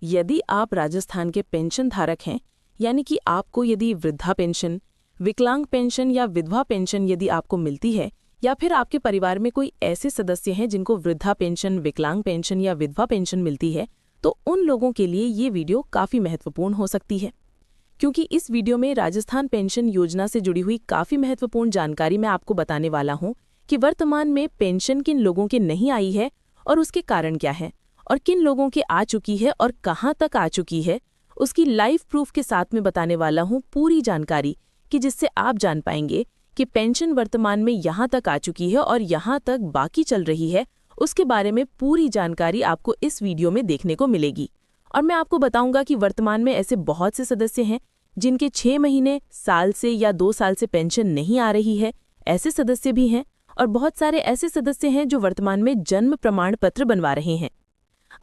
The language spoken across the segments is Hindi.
यदि आप राजस्थान के पेंशन धारक हैं, यानी कि आपको यदि वृद्धा पेंशन, विकलांग पेंशन या विधवा पेंशन यदि आपको मिलती है, या फिर आपके परिवार में कोई ऐसे सदस्य हैं जिनको वृद्धा पेंशन, विकलांग पेंशन या विधवा पेंशन मिलती है, तो उन लोगों के लिए ये वीडियो काफ़ी महत्वपूर्ण हो सकती है। क्योंकि इस वीडियो में राजस्थान पेंशन योजना से जुड़ी हुई काफ़ी महत्वपूर्ण जानकारी मैं आपको बताने वाला हूँ कि वर्तमान में पेंशन किन लोगों के नहीं आई है और उसके कारण क्या है, और किन लोगों के आ चुकी है और कहाँ तक आ चुकी है, उसकी लाइव प्रूफ के साथ में बताने वाला हूँ पूरी जानकारी, कि जिससे आप जान पाएंगे कि पेंशन वर्तमान में यहाँ तक आ चुकी है और यहाँ तक बाकी चल रही है। उसके बारे में पूरी जानकारी आपको इस वीडियो में देखने को मिलेगी। और मैं आपको बताऊंगा कि वर्तमान में ऐसे बहुत से सदस्य हैं जिनके 6 महीने, साल से या 2 साल से पेंशन नहीं आ रही है, ऐसे सदस्य भी हैं। और बहुत सारे ऐसे सदस्य हैं जो वर्तमान में जन्म प्रमाण पत्र बनवा रहे हैं।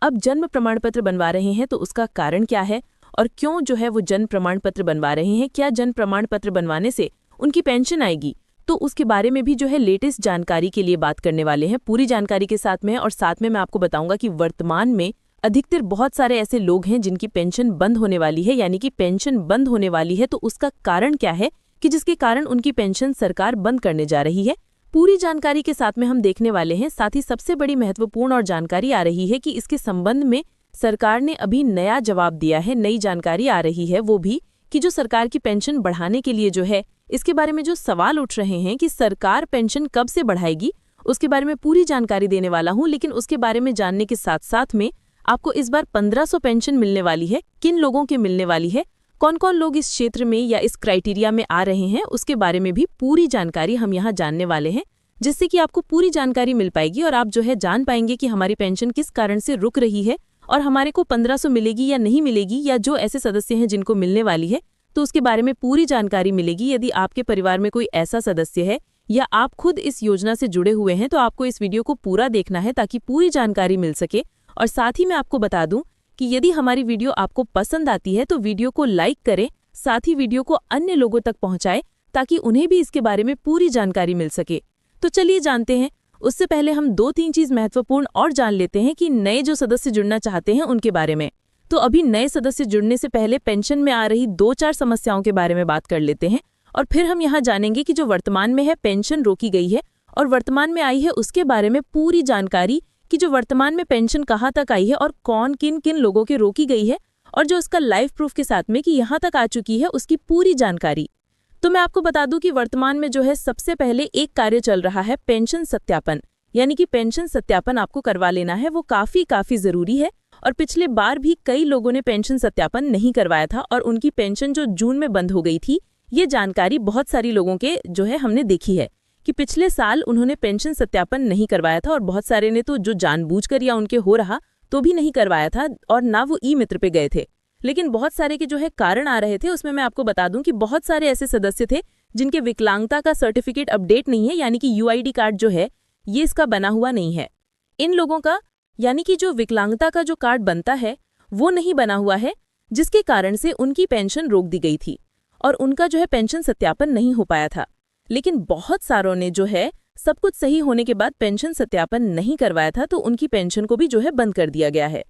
अब जन्म प्रमाण पत्र बनवा रहे हैं तो उसका कारण क्या है और क्यों जो है वो जन्म प्रमाण पत्र बनवा रहे हैं, क्या जन्म प्रमाण पत्र बनवाने से उनकी पेंशन आएगी, तो उसके बारे में भी जो है लेटेस्ट जानकारी के लिए बात करने वाले हैं पूरी जानकारी के साथ में। और साथ में मैं आपको बताऊंगा कि वर्तमान में अधिकतर बहुत सारे ऐसे लोग हैं जिनकी पेंशन बंद होने वाली है, यानी कि पेंशन बंद होने वाली है, तो उसका कारण क्या है कि जिसके कारण उनकी पेंशन सरकार बंद करने जा रही है। पूरी जानकारी के साथ में हम देखने वाले हैं। साथ ही सबसे बड़ी महत्वपूर्ण और जानकारी आ रही है कि इसके संबंध में सरकार ने अभी नया जवाब दिया है, नई जानकारी आ रही है, वो भी कि जो सरकार की पेंशन बढ़ाने के लिए जो है इसके बारे में जो सवाल उठ रहे हैं कि सरकार पेंशन कब से बढ़ाएगी, उसके बारे में पूरी जानकारी देने वाला हूं। लेकिन उसके बारे में जानने के साथ साथ में आपको इस बार 1500 पेंशन मिलने वाली है, किन लोगों के मिलने वाली है, कौन कौन लोग इस क्षेत्र में या इस क्राइटेरिया में आ रहे हैं, उसके बारे में भी पूरी जानकारी हम यहाँ जानने वाले हैं, जिससे कि आपको पूरी जानकारी मिल पाएगी और आप जो है जान पाएंगे कि हमारी पेंशन किस कारण से रुक रही है और हमारे को 1500 मिलेगी या नहीं मिलेगी, या जो ऐसे सदस्य हैं जिनको मिलने वाली है तो उसके बारे में पूरी जानकारी मिलेगी। यदि आपके परिवार में कोई ऐसा सदस्य है या आप खुद इस योजना से जुड़े हुए हैं तो आपको इस वीडियो को पूरा देखना है ताकि पूरी जानकारी मिल सके। और साथ ही मैं आपको बता दूं कि यदि हमारी वीडियो आपको पसंद आती है तो वीडियो को लाइक करें, साथ ही वीडियो को अन्य लोगों तक पहुंचाएं ताकि उन्हें भी इसके बारे में पूरी जानकारी मिल सके। तो चलिए जानते हैं। उससे पहले हम 2-3 चीज़ महत्वपूर्ण और जान लेते हैं कि नए जो सदस्य जुड़ना चाहते हैं उनके बारे में। तो अभी नए सदस्य जुड़ने से पहले पेंशन में आ रही 2-4 समस्याओं के बारे में बात कर लेते हैं, और फिर हम यहाँ जानेंगे कि जो वर्तमान में है पेंशन रोकी गई है और वर्तमान में आई है उसके बारे में पूरी जानकारी, कि जो वर्तमान में पेंशन कहाँ तक आई है और कौन किन किन लोगों के रोकी गई है, और जो उसका लाइव प्रूफ के साथ में कि यहाँ तक आ चुकी है उसकी पूरी जानकारी। तो मैं आपको बता दूं कि वर्तमान में जो है सबसे पहले एक कार्य चल रहा है पेंशन सत्यापन, यानी कि पेंशन सत्यापन आपको करवा लेना है, वो काफ़ी ज़रूरी है। और पिछले बार भी कई लोगों ने पेंशन सत्यापन नहीं करवाया था और उनकी पेंशन जो जून में बंद हो गई थी, ये जानकारी बहुत सारी लोगों के जो है हमने देखी है कि पिछले साल उन्होंने पेंशन सत्यापन नहीं करवाया था, और बहुत सारे ने तो जो जानबूझकर या उनके हो रहा तो भी नहीं करवाया था और ना वो ई मित्र पे गए थे। लेकिन बहुत सारे के जो है कारण आ रहे थे, उसमें मैं आपको बता दूं कि बहुत सारे ऐसे सदस्य थे जिनके विकलांगता का सर्टिफिकेट अपडेट नहीं है, यानी कि यूआईडी कार्ड जो है ये इसका बना हुआ नहीं है। इन लोगों का यानी कि जो विकलांगता का जो कार्ड बनता है वो नहीं बना हुआ है, जिसके कारण से उनकी पेंशन रोक दी गई थी और उनका जो है पेंशन सत्यापन नहीं हो पाया था। लेकिन बहुत सारों ने जो है सब कुछ सही होने के बाद पेंशन सत्यापन नहीं करवाया था, तो उनकी पेंशन को भी जो है बंद कर दिया गया है।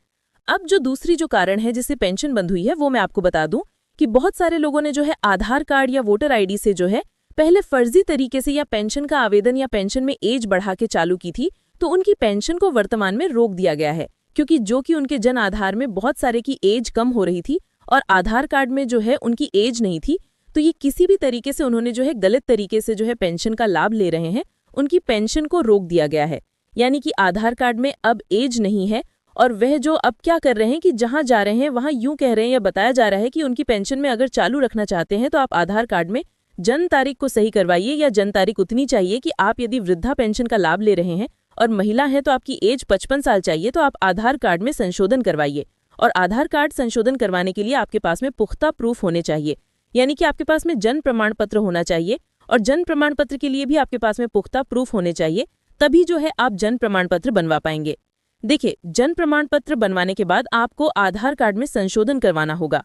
अब जो दूसरी जो कारण है जिससे पेंशन बंद हुई है वो मैं आपको बता दूं कि बहुत सारे लोगों ने जो है आधार कार्ड या वोटर आईडी से जो है पहले फर्जी तरीके से या पेंशन का आवेदन या पेंशन में एज बढ़ा के चालू की थी, तो उनकी पेंशन को वर्तमान में रोक दिया गया है, क्योंकि जो कि उनके जन आधार में बहुत सारे की एज कम हो रही थी और आधार कार्ड में जो है उनकी एज नहीं थी, तो ये किसी भी तरीके से उन्होंने जो है गलत तरीके से जो है पेंशन का लाभ ले रहे हैं, उनकी पेंशन को रोक दिया गया है। यानी कि आधार कार्ड में अब एज नहीं है और वह जो अब क्या कर रहे हैं कि जहां जा रहे हैं वहां यूं कह रहे हैं या बताया जा रहा है कि उनकी पेंशन में अगर चालू रखना चाहते हैं तो आप आधार कार्ड में जन्म तारीख को सही करवाइए, या जन्म तारीख उतनी चाहिए कि आप यदि वृद्धा पेंशन का लाभ ले रहे हैं और महिला है तो आपकी एज 55 साल चाहिए, तो आप आधार कार्ड में संशोधन करवाइए। और आधार कार्ड संशोधन करवाने के लिए आपके पास में पुख्ता प्रूफ होने चाहिए, यानी कि आपके पास में जन्म प्रमाण पत्र होना चाहिए, और जन्म प्रमाण पत्र के लिए भी आपके पास में पुख्ता प्रूफ होने चाहिए, तभी जो है आप जन्म प्रमाण पत्र बनवा पाएंगे। देखिए, जन्म प्रमाण पत्र बनवाने के बाद आपको आधार कार्ड में संशोधन करवाना होगा।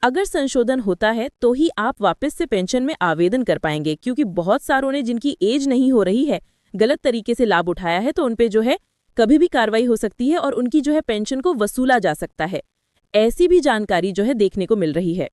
अगर संशोधन होता है तो ही आप वापस से पेंशन में आवेदन कर पाएंगे, क्योंकि बहुत सारों ने जिनकी एज नहीं हो रही है गलत तरीके से लाभ उठाया है, तो उन पे जो है कभी भी कार्रवाई हो सकती है और उनकी जो है पेंशन को वसूला जा सकता है। ऐसी भी जानकारी जो है देखने को मिल रही है।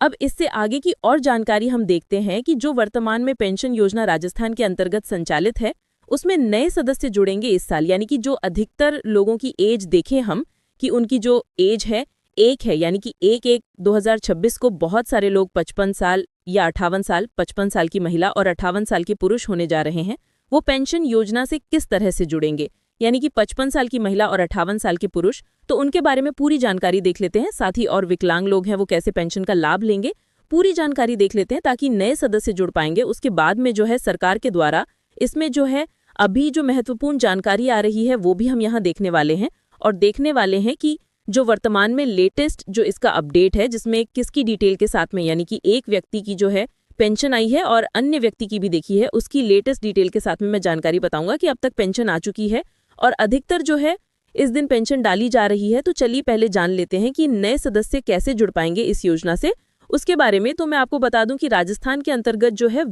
अब इससे आगे की और जानकारी हम देखते हैं कि जो वर्तमान में पेंशन योजना राजस्थान के अंतर्गत संचालित है, उसमें नए सदस्य जुड़ेंगे इस साल। यानी कि जो अधिकतर लोगों की एज देखें हम कि उनकी जो एज है एक है, यानी कि 1/1/2026 को बहुत सारे लोग 55 साल या 58 साल, 55 साल की महिला और 58 साल के पुरुष होने जा रहे हैं। वो पेंशन योजना से किस तरह से जुड़ेंगे, यानी कि 55 साल की महिला और 58 साल के पुरुष, तो उनके बारे में पूरी जानकारी देख लेते हैं। साथ ही और विकलांग लोग हैं वो कैसे पेंशन का लाभ लेंगे, पूरी जानकारी देख लेते हैं ताकि नए सदस्य जुड़ पाएंगे। उसके बाद में जो है सरकार के द्वारा इसमें जो है अभी जो महत्वपूर्ण जानकारी आ रही है वो भी हम यहाँ देखने वाले हैं, और देखने वाले हैं कि जो वर्तमान में लेटेस्ट जो इसका अपडेट है, जिसमें किसकी डिटेल के साथ में, यानी कि एक व्यक्ति की जो है पेंशन आई है और अन्य व्यक्ति की भी देखी है, उसकी लेटेस्ट डिटेल के साथ में मैं जानकारी बताऊंगा कि अब तक पेंशन आ चुकी है और अधिकतर जो है इस दिन पेंशन डाली जा रही है। तो चलिए पहले जान लेते हैं कि नए सदस्य कैसे जुड़ पाएंगे इस योजना से। उसके बारे में तो मैं आपको बता दूं कि राजस्थान के अंतर्गत जो है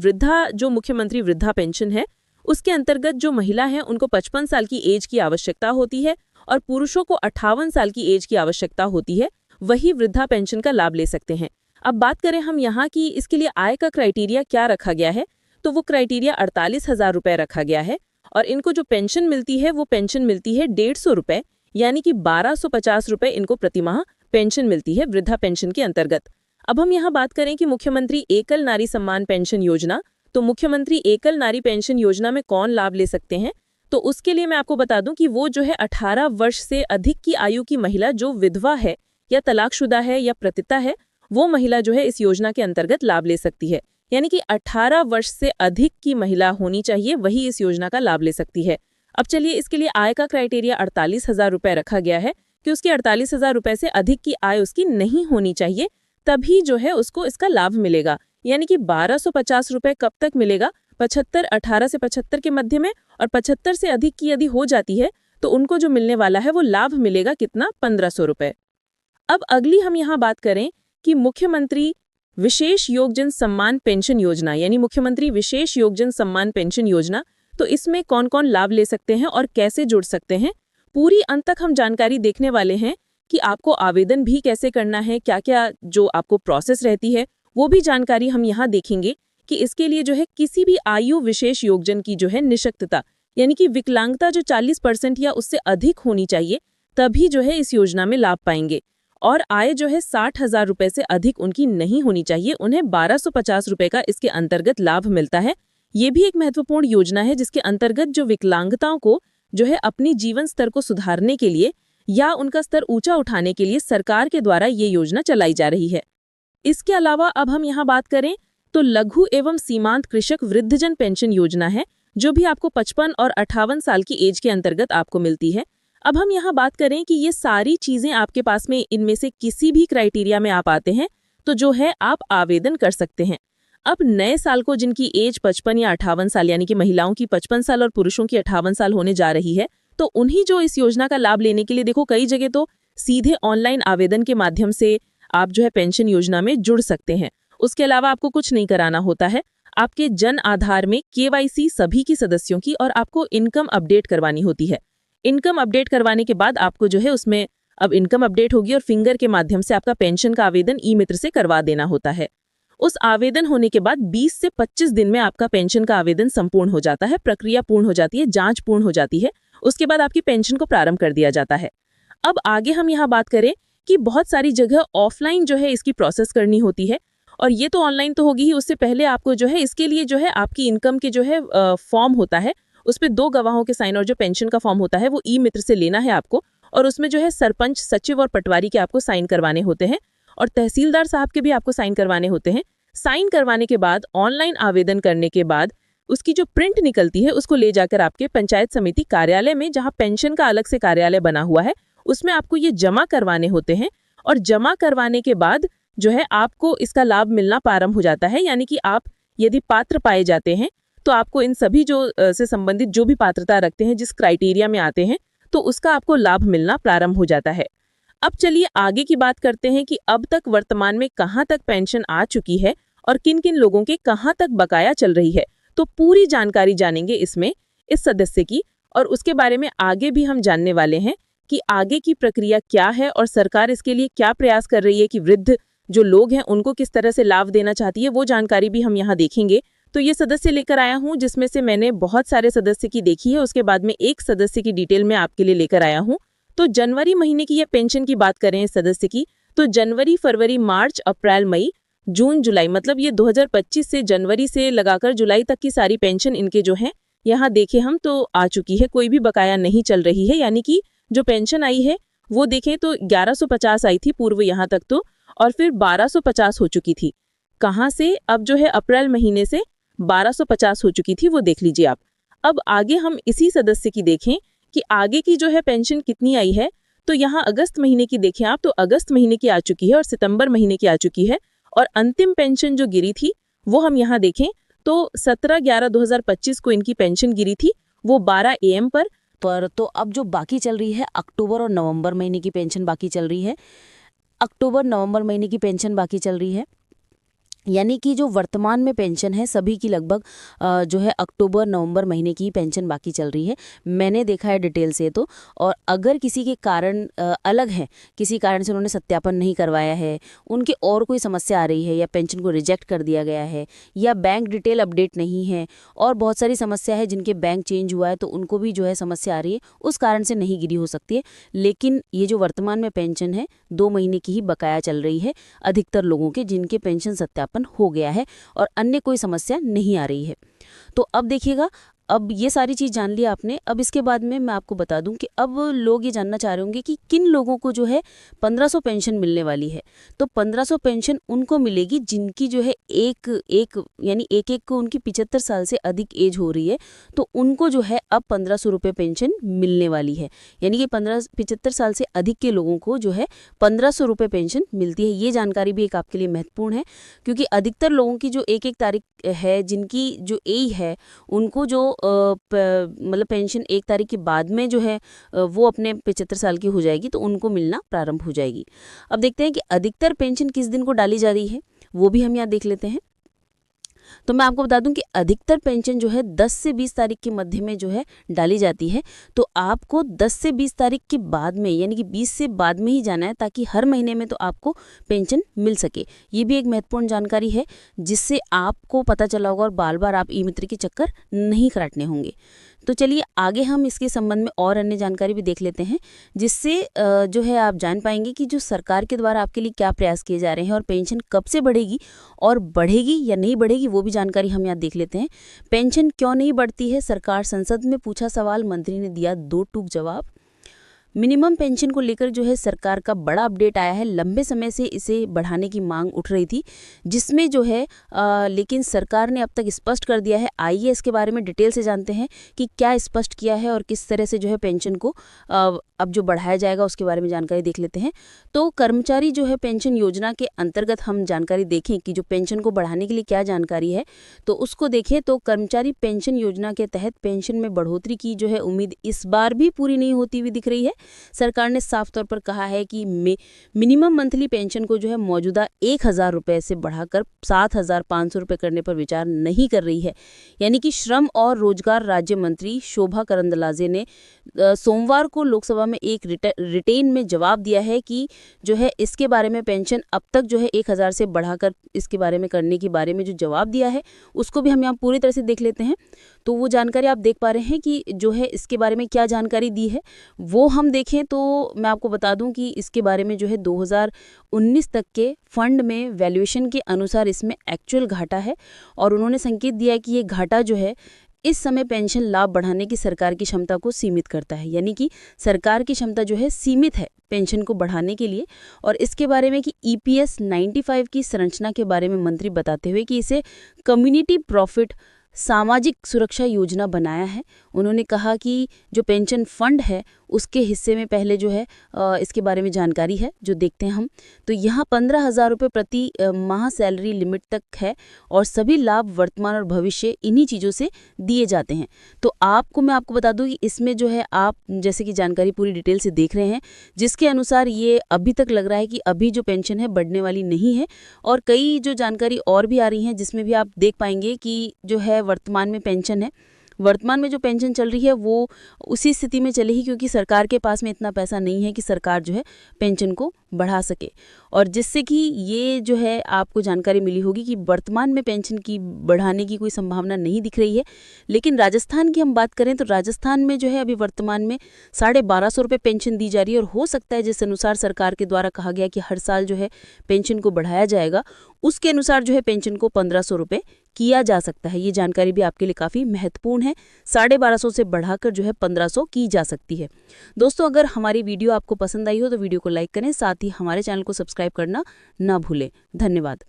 जो मुख्यमंत्री वृद्धा पेंशन है, उसके अंतर्गत जो महिला है उनको 55 साल की एज की आवश्यकता होती है और पुरुषों को 58 साल की एज की आवश्यकता होती है, वही वृद्धा पेंशन का लाभ ले सकते हैं। अब बात करें हम यहाँ की इसके लिए आय का क्राइटेरिया क्या रखा गया है, तो वो क्राइटेरिया 48,000 रुपये रखा गया है और इनको जो पेंशन मिलती है वो पेंशन मिलती है 150 रुपये, यानी कि 1250 रुपये इनको प्रतिमाह पेंशन मिलती है वृद्धा पेंशन के अंतर्गत। अब हम यहाँ बात करें कि मुख्यमंत्री एकल नारी सम्मान पेंशन योजना, तो मुख्यमंत्री एकल नारी पेंशन योजना में कौन लाभ ले सकते हैं, तो उसके लिए मैं आपको बता दूं कि वो जो है 18 वर्ष से अधिक की आयु की महिला जो विधवा है या तलाकशुदा है या पतिता है, वो महिला जो है इस योजना के अंतर्गत लाभ ले सकती है। यानी कि 18 वर्ष से अधिक की महिला होनी चाहिए, वही इस योजना का लाभ ले सकती है। अब चलिए इसके लिए आय का क्राइटेरिया 48,000 रुपये रखा गया है कि उसके 48,000 रुपये से अधिक की आय उसकी नहीं होनी चाहिए, तभी जो है उसको इसका लाभ मिलेगा। यानी कि 1250 रुपये कब तक मिलेगा, 18 से 75 के मध्य में, और 75 से अधिक की यदि हो जाती है तो उनको जो मिलने वाला है वो लाभ मिलेगा कितना, 1500 रुपये। अब अगली हम यहाँ बात करें कि मुख्यमंत्री विशेष योगजन सम्मान पेंशन योजना, यानी मुख्यमंत्री विशेष योगजन सम्मान पेंशन योजना, तो इसमें कौन कौन लाभ ले सकते हैं और कैसे जुड़ सकते हैं, पूरी अंत तक हम जानकारी देखने वाले हैं कि आपको आवेदन भी कैसे करना है, क्या क्या जो आपको प्रोसेस रहती है वो भी जानकारी हम यहाँ देखेंगे कि इसके लिए जो है किसी भी आयु विशेष योगजन की जो है निशक्तता, यानी कि विकलांगता जो 40% या उससे अधिक होनी चाहिए, तभी जो है इस योजना में लाभ पाएंगे। और आय जो है 60,000 रुपये से अधिक उनकी नहीं होनी चाहिए, उन्हें 1250 रुपये का इसके अंतर्गत लाभ मिलता है। ये भी एक महत्वपूर्ण योजना है जिसके अंतर्गत जो विकलांगताओं को जो है अपनी जीवन स्तर को सुधारने के लिए या उनका स्तर ऊंचा उठाने के लिए सरकार के द्वारा ये योजना चलाई जा रही है। इसके अलावा अब हम यहाँ बात करें तो लघु एवं सीमांत कृषक वृद्धजन पेंशन योजना है, जो भी आपको 55 और 58 साल की एज के अंतर्गत आपको मिलती है। अब हम यहाँ बात करें कि ये सारी चीजें आपके पास में इनमें से किसी भी क्राइटेरिया में आप आते हैं तो जो है आप आवेदन कर सकते हैं। अब नए साल को जिनकी एज 55 या 58 साल, यानी कि महिलाओं की 55 साल और पुरुषों की 58 साल होने जा रही है, तो उन्हीं जो इस योजना का लाभ लेने के लिए देखो कई जगह तो सीधे ऑनलाइन आवेदन के माध्यम से आप जो है पेंशन योजना में जुड़ सकते हैं। उसके अलावा आपको कुछ नहीं कराना होता है, आपके जन आधार में KYC सभी की सदस्यों की, और आपको इनकम अपडेट करवानी होती है। इनकम अपडेट करवाने के बाद आपको जो है उसमें अब इनकम अपडेट होगी और फिंगर के माध्यम से आपका पेंशन का आवेदन ई-मित्र से करवा देना होता है। उस आवेदन होने के बाद 20 से 25 दिन में आपका पेंशन का आवेदन संपूर्ण हो जाता है, प्रक्रिया पूर्ण हो जाती है, जांच पूर्ण हो जाती है। उसके बाद आपकी पेंशन को प्रारंभ कर दिया जाता है। अब आगे हम यहाँ बात करें कि बहुत सारी जगह ऑफलाइन जो है इसकी प्रोसेस करनी होती है, और ये तो ऑनलाइन तो होगी ही, उससे पहले आपको जो है इसके लिए जो है आपकी इनकम के जो है फॉर्म होता है, उस पर 2 गवाहों के साइन, और जो पेंशन का फॉर्म होता है वो ई-मित्र से लेना है आपको, और उसमें जो है सरपंच, सचिव और पटवारी के आपको साइन करवाने होते हैं, और तहसीलदार साहब के भी आपको साइन करवाने होते हैं। साइन करवाने के बाद ऑनलाइन आवेदन करने के बाद उसकी जो प्रिंट निकलती है उसको ले जाकर आपके पंचायत समिति कार्यालय में, जहाँ पेंशन का अलग से कार्यालय बना हुआ है, उसमें आपको ये जमा करवाने होते हैं। और जमा करवाने के बाद जो है आपको इसका लाभ मिलना प्रारंभ हो जाता है। यानी कि आप यदि पात्र पाए जाते हैं तो आपको इन सभी जो से संबंधित जो भी पात्रता रखते हैं, जिस क्राइटेरिया में आते हैं, तो उसका आपको लाभ मिलना प्रारंभ हो जाता है। अब चलिए आगे की बात करते हैं कि अब तक वर्तमान में कहाँ तक पेंशन आ चुकी है और किन किन लोगों के कहाँ तक बकाया चल रही है। तो पूरी जानकारी जानेंगे इसमें इस सदस्य की, और उसके बारे में आगे भी हम जानने वाले हैं कि आगे की प्रक्रिया क्या है और सरकार इसके लिए क्या प्रयास कर रही है कि वृद्ध जो लोग हैं उनको किस तरह से लाभ देना चाहती है, वो जानकारी भी हम यहाँ देखेंगे। तो ये सदस्य लेकर आया हूँ जिसमें से मैंने बहुत सारे सदस्य की देखी है, उसके बाद में एक सदस्य की डिटेल में आपके लिए लेकर आया हूँ। तो जनवरी महीने की या पेंशन की बात करें इस सदस्य की, तो जनवरी, फरवरी, मार्च, अप्रैल, मई, जून, जुलाई, मतलब ये 2025 से जनवरी से लगाकर जुलाई तक की सारी पेंशन इनके जो हैं यहाँ देखें हम तो आ चुकी है, कोई भी बकाया नहीं चल रही है। यानी कि जो पेंशन आई है वो देखें तो 1150 आई थी पूर्व यहाँ तक तो, और फिर 1250 हो चुकी थी। कहाँ से? अब जो है अप्रैल महीने से 1250 हो चुकी थी, वो देख लीजिए आप। अब आगे हम इसी सदस्य की देखें कि आगे की जो है पेंशन कितनी आई है, तो यहाँ अगस्त महीने की देखें आप, तो अगस्त महीने की आ चुकी है और सितंबर महीने की आ चुकी है। और अंतिम पेंशन जो गिरी थी वो हम यहाँ देखें तो 17/11/2025 को इनकी पेंशन गिरी थी, वो 12 AM पर। तो अब जो बाकी चल रही है अक्टूबर और नवंबर महीने की पेंशन बाकी चल रही है, अक्टूबर नवंबर महीने की पेंशन बाकी चल रही है। यानी कि जो वर्तमान में पेंशन है सभी की लगभग जो है अक्टूबर नवंबर महीने की पेंशन बाकी चल रही है, मैंने देखा है डिटेल से। तो और अगर किसी के कारण अलग है, किसी कारण से उन्होंने सत्यापन नहीं करवाया है, उनकी और कोई समस्या आ रही है, या पेंशन को रिजेक्ट कर दिया गया है, या बैंक डिटेल अपडेट नहीं है, और बहुत सारी समस्या है, जिनके बैंक चेंज हुआ है तो उनको भी जो है समस्या आ रही है, उस कारण से नहीं गिरी हो सकती है। लेकिन ये जो वर्तमान में पेंशन है 2 महीने की ही बकाया चल रही है अधिकतर लोगों के, जिनके पेंशन सत्यापन हो गया है और अन्य कोई समस्या नहीं आ रही है। तो अब देखिएगा, अब ये सारी चीज़ जान लिया आपने। अब इसके बाद में मैं आपको बता दूं कि अब लोग ये जानना चाह रहे होंगे कि किन लोगों को जो है 1500 पेंशन मिलने वाली है। तो 1500 पेंशन उनको मिलेगी जिनकी जो है एक को उनकी 75 साल से अधिक एज हो रही है, तो उनको जो है अब 1500 रुपये पेंशन मिलने वाली है। यानी कि 75 साल से अधिक के लोगों को जो है 1500 रुपये पेंशन मिलती है। ये जानकारी भी एक आपके लिए महत्वपूर्ण है, क्योंकि अधिकतर लोगों की जो एक तारीख है, जिनकी जो एज है, उनको जो मतलब पेंशन 1 तारीख के बाद में जो है वो अपने 75 साल की हो जाएगी, तो उनको मिलना प्रारंभ हो जाएगी। अब देखते हैं कि अधिकतर पेंशन किस दिन को डाली जा रही है, वो भी हम यहाँ देख लेते हैं। तो मैं आपको बता दूं कि अधिकतर पेंशन जो है 10 से 20 तारीख के मध्य में जो है डाली जाती है। तो आपको 10 से 20 तारीख के बाद में, यानी कि 20 से बाद में ही जाना है, ताकि हर महीने में तो आपको पेंशन मिल सके। ये भी एक महत्वपूर्ण जानकारी है, जिससे आपको पता चला होगा और बार बार आप ई मित्र के चक्कर नहीं काटने होंगे। तो चलिए आगे हम इसके संबंध में और अन्य जानकारी भी देख लेते हैं, जिससे जो है आप जान पाएंगे कि जो सरकार के द्वारा आपके लिए क्या प्रयास किए जा रहे हैं और पेंशन कब से बढ़ेगी, और बढ़ेगी या नहीं बढ़ेगी वो भी जानकारी हम यहाँ देख लेते हैं। पेंशन क्यों नहीं बढ़ती है, सरकार संसद में पूछा सवाल, मंत्री ने दिया 2 टूक जवाब। मिनिमम पेंशन को लेकर जो है सरकार का बड़ा अपडेट आया है। लंबे समय से इसे बढ़ाने की मांग उठ रही थी, जिसमें जो है लेकिन सरकार ने अब तक स्पष्ट कर दिया है। आइए इसके बारे में डिटेल से जानते हैं कि क्या स्पष्ट किया है और किस तरह से जो है पेंशन को अब जो बढ़ाया जाएगा उसके बारे में जानकारी देख लेते हैं। तो कर्मचारी जो है पेंशन योजना के अंतर्गत हम जानकारी देखें कि जो पेंशन को बढ़ाने के लिए क्या जानकारी है, तो उसको देखें तो कर्मचारी पेंशन योजना के तहत पेंशन में बढ़ोतरी की जो है उम्मीद इस बार भी पूरी नहीं होती हुई दिख रही है। सरकार ने साफ तौर पर कहा है कि मिनिमम मंथली पेंशन को जो है मौजूदा 1000 रुपये से बढ़ाकर 7500 रुपये करने पर विचार नहीं कर रही है। यानी कि श्रम और रोजगार राज्य मंत्री शोभा करंदलाजे ने सोमवार को लोकसभा में एक रिटेन में जवाब दिया है कि जो है इसके बारे में पेंशन अब तक जो है 1000 से बढ़ाकर इसके बारे में करने के बारे में जो जवाब दिया है उसको भी हम यहाँ पूरी तरह से देख लेते हैं। तो वो जानकारी आप देख पा रहे हैं कि जो है इसके बारे में क्या जानकारी दी है वो हम देखें तो मैं आपको बता दूं कि इसके बारे में जो है 2019 तक के फंड में वैल्यूएशन के अनुसार इसमें एक्चुअल घाटा है, और उन्होंने संकेत दिया है कि ये घाटा जो है इस समय पेंशन लाभ बढ़ाने की सरकार की क्षमता को सीमित करता है। यानी कि सरकार की क्षमता जो है सीमित है पेंशन को बढ़ाने के लिए। और इसके बारे में कि EPS 95 की संरचना के बारे में मंत्री बताते हुए कि इसे कम्युनिटी प्रॉफिट सामाजिक सुरक्षा योजना बनाया है। उन्होंने कहा कि जो पेंशन फंड है उसके हिस्से में पहले जो है इसके बारे में जानकारी है जो देखते हैं हम। तो यहाँ 15,000 रुपये प्रति माह सैलरी लिमिट तक है, और सभी लाभ वर्तमान और भविष्य इन्हीं चीज़ों से दिए जाते हैं। तो मैं आपको बता दूँ कि इसमें जो है आप जैसे कि जानकारी पूरी डिटेल से देख रहे हैं, जिसके अनुसार ये अभी तक लग रहा है कि अभी जो पेंशन है बढ़ने वाली नहीं है। और कई जो जानकारी और भी आ रही हैं जिसमें भी आप देख पाएंगे कि जो है वर्तमान में पेंशन है वर्तमान में जो पेंशन चल रही है वो उसी स्थिति में चलेगी, क्योंकि सरकार के पास में इतना पैसा नहीं है कि सरकार जो है पेंशन को बढ़ा सके। और जिससे कि ये जो है आपको जानकारी मिली होगी कि वर्तमान में पेंशन की बढ़ाने की कोई संभावना नहीं दिख रही है। लेकिन राजस्थान की हम बात करें तो राजस्थान में जो है अभी वर्तमान में 1250 रुपये पेंशन दी जा रही है, और हो सकता है जिस अनुसार सरकार के द्वारा कहा गया कि हर साल जो है पेंशन को बढ़ाया जाएगा, उसके अनुसार जो है पेंशन को 1500 रुपये किया जा सकता है। ये जानकारी भी आपके लिए काफ़ी महत्वपूर्ण है। 1250 से बढ़ाकर जो है 1500 की जा सकती है। दोस्तों, अगर हमारी वीडियो आपको पसंद आई हो तो वीडियो को लाइक करें, साथ ही हमारे चैनल को सब्सक्राइब करना ना भूलें। धन्यवाद।